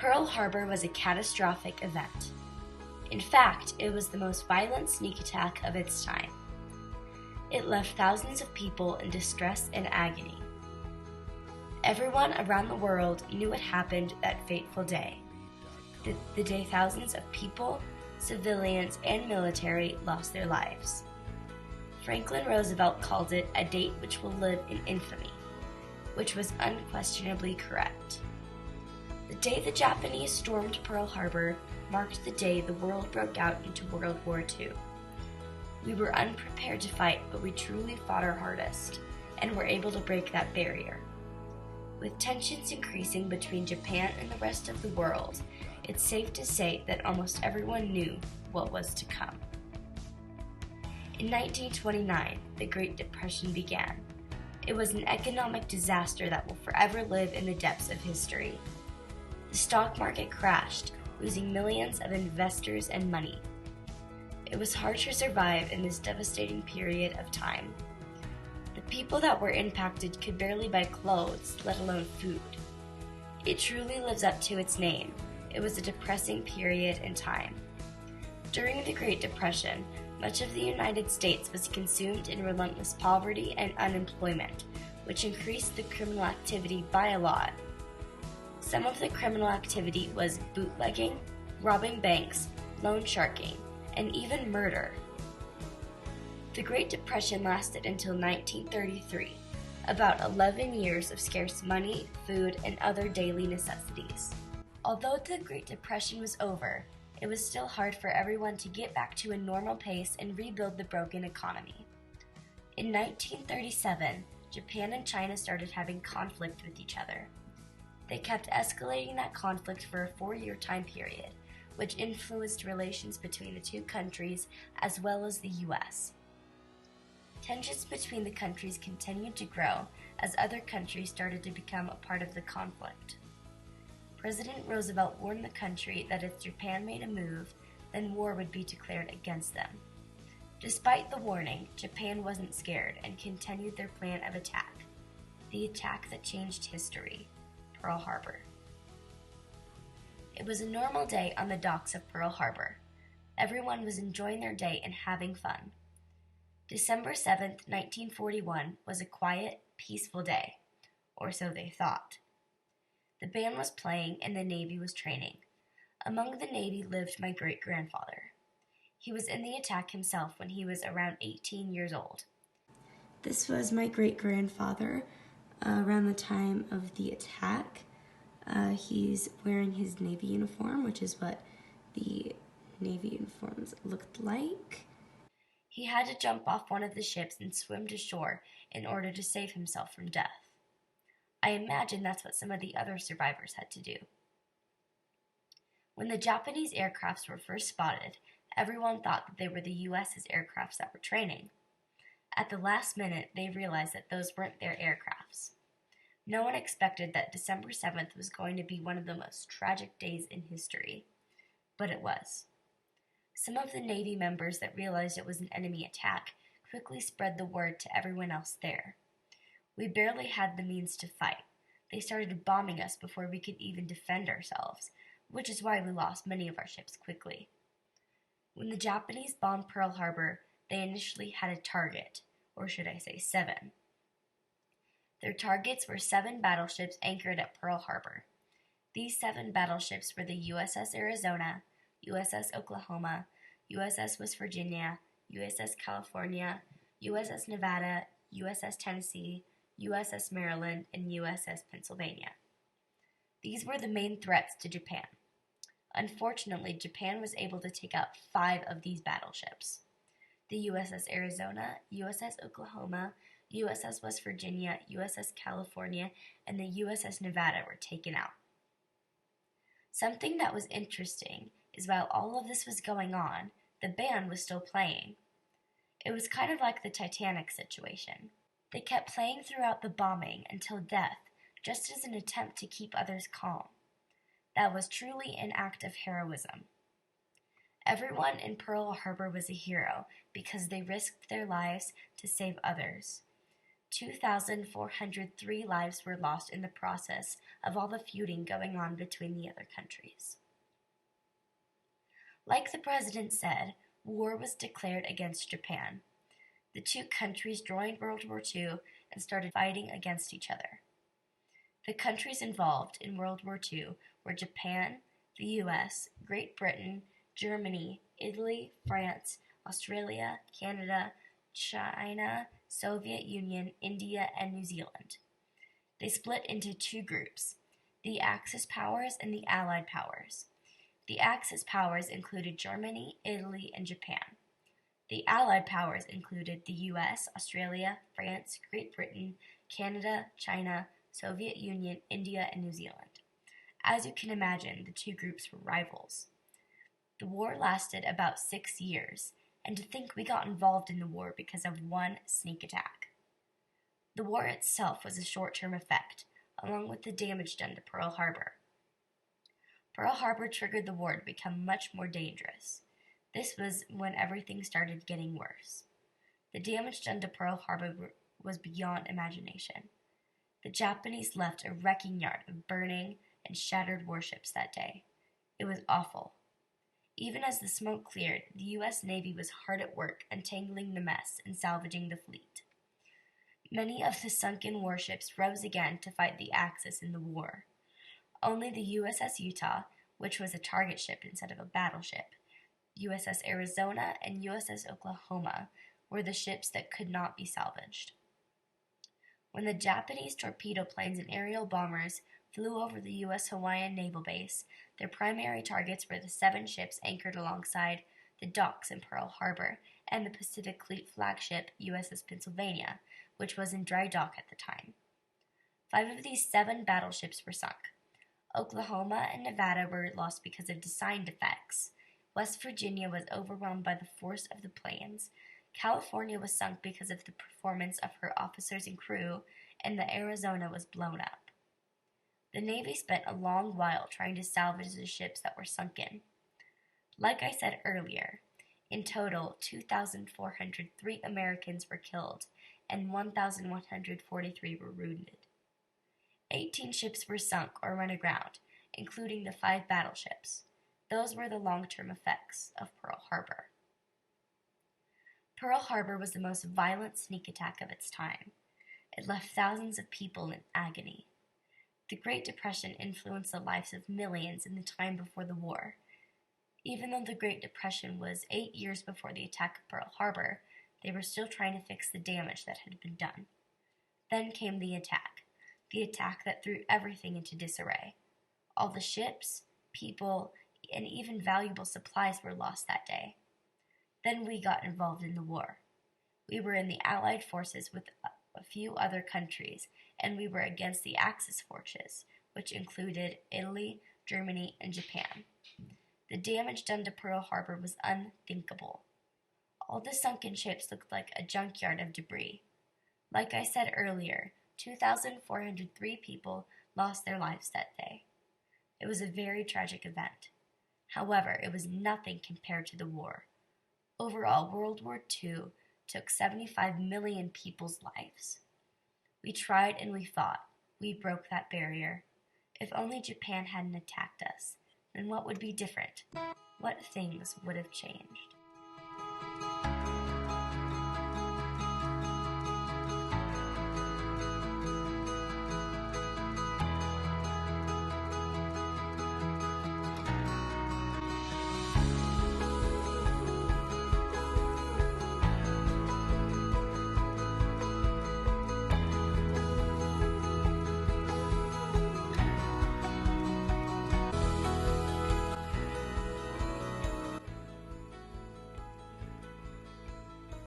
Pearl Harbor was a catastrophic event. In fact, it was the most violent sneak attack of its time. It left thousands of people in distress and agony. Everyone around the world knew what happened that fateful day, the day thousands of people, civilians, and military lost their lives. Franklin Roosevelt called it a date which will live in infamy, which was unquestionably correct. The day the Japanese stormed Pearl Harbor marked the day the world broke out into World War II. We were unprepared to fight, but we truly fought our hardest, and were able to break that barrier. With tensions increasing between Japan and the rest of the world, it's safe to say that almost everyone knew what was to come. In 1929, the Great Depression began. It was an economic disaster that will forever live in the depths of history. The stock market crashed, losing millions of investors and money. It was hard to survive in this devastating period of time. The people that were impacted could barely buy clothes, let alone food. It truly lives up to its name. It was a depressing period in time. During the Great Depression, much of the United States was consumed in relentless poverty and unemployment, which increased the criminal activity by a lot. Some of the criminal activity was bootlegging, robbing banks, loan sharking, and even murder. The Great Depression lasted until 1933, about 11 years of scarce money, food, and other daily necessities. Although the Great Depression was over, it was still hard for everyone to get back to a normal pace and rebuild the broken economy. In 1937, Japan and China started having conflict with each other. They kept escalating that conflict for a 4-year time period, which influenced relations between the two countries as well as the U.S. Tensions between the countries continued to grow as other countries started to become a part of the conflict. President Roosevelt warned the country that if Japan made a move, then war would be declared against them. Despite the warning, Japan wasn't scared and continued their plan of attack, the attack that changed history. Pearl Harbor. It was a normal day on the docks of Pearl Harbor. Everyone was enjoying their day and having fun. December 7th, 1941 was a quiet, peaceful day, or so they thought. The band was playing and the Navy was training. Among the Navy lived my great-grandfather. He was in the attack himself when he was around 18 years old. This was my great-grandfather. Around the time of the attack, he's wearing his Navy uniform, which is what the Navy uniforms looked like. He had to jump off one of the ships and swim to shore in order to save himself from death. I imagine that's what some of the other survivors had to do. When the Japanese aircrafts were first spotted, everyone thought that they were the U.S.'s aircrafts that were training. At the last minute, they realized that those weren't their aircrafts. No one expected that December 7th was going to be one of the most tragic days in history, but it was. Some of the Navy members that realized it was an enemy attack quickly spread the word to everyone else there. We barely had the means to fight. They started bombing us before we could even defend ourselves, which is why we lost many of our ships quickly. When the Japanese bombed Pearl Harbor, they initially had a target, or should I say 7. Their targets were 7 battleships anchored at Pearl Harbor. These 7 battleships were the USS Arizona, USS Oklahoma, USS West Virginia, USS California, USS Nevada, USS Tennessee, USS Maryland, and USS Pennsylvania. These were the main threats to Japan. Unfortunately, Japan was able to take out 5 of these battleships. The USS Arizona, USS Oklahoma, USS West Virginia, USS California, and the USS Nevada were taken out. Something that was interesting is while all of this was going on, the band was still playing. It was kind of like the Titanic situation. They kept playing throughout the bombing until death, just as an attempt to keep others calm. That was truly an act of heroism. Everyone in Pearl Harbor was a hero because they risked their lives to save others. 2,403 lives were lost in the process of all the feuding going on between the other countries. Like the president said, war was declared against Japan. The two countries joined World War II and started fighting against each other. The countries involved in World War II were Japan, the US, Great Britain, Germany, Italy, France, Australia, Canada, China, Soviet Union, India, and New Zealand. They split into two groups, the Axis powers and the Allied powers. The Axis powers included Germany, Italy, and Japan. The Allied powers included the US, Australia, France, Great Britain, Canada, China, Soviet Union, India, and New Zealand. As you can imagine, the two groups were rivals. The war lasted about 6 years, and to think we got involved in the war because of one sneak attack. The war itself was a short-term effect, along with the damage done to Pearl Harbor. Pearl Harbor triggered the war to become much more dangerous. This was when everything started getting worse. The damage done to Pearl Harbor was beyond imagination. The Japanese left a wrecking yard of burning and shattered warships that day. It was awful. Even as the smoke cleared, the U.S. Navy was hard at work untangling the mess and salvaging the fleet. Many of the sunken warships rose again to fight the Axis in the war. Only the USS Utah, which was a target ship instead of a battleship, USS Arizona, and USS Oklahoma were the ships that could not be salvaged. When the Japanese torpedo planes and aerial bombers flew over the U.S. Hawaiian Naval Base, their primary targets were the 7 ships anchored alongside the docks in Pearl Harbor and the Pacific Fleet flagship USS Pennsylvania, which was in dry dock at the time. 5 of these 7 battleships were sunk. Oklahoma and Nevada were lost because of design defects. West Virginia was overwhelmed by the force of the planes. California was sunk because of the performance of her officers and crew, and the Arizona was blown up. The Navy spent a long while trying to salvage the ships that were sunken. Like I said earlier, in total, 2,403 Americans were killed and 1,143 were wounded. 18 ships were sunk or run aground, including the 5 battleships. Those were the long-term effects of Pearl Harbor. Pearl Harbor was the most violent sneak attack of its time. It left thousands of people in agony. The Great Depression influenced the lives of millions in the time before the war. Even though the Great Depression was 8 years before the attack of Pearl Harbor, they were still trying to fix the damage that had been done. Then came the attack that threw everything into disarray. All the ships, people, and even valuable supplies were lost that day. Then we got involved in the war. We were in the Allied forces with a few other countries, and we were against the Axis forces, which included Italy, Germany, and Japan. The damage done to Pearl Harbor was unthinkable. All the sunken ships looked like a junkyard of debris. Like I said earlier, 2,403 people lost their lives that day. It was a very tragic event. However, it was nothing compared to the war. Overall, World War II took 75 million people's lives. We tried and we fought. We broke that barrier. If only Japan hadn't attacked us, then what would be different? What things would have changed?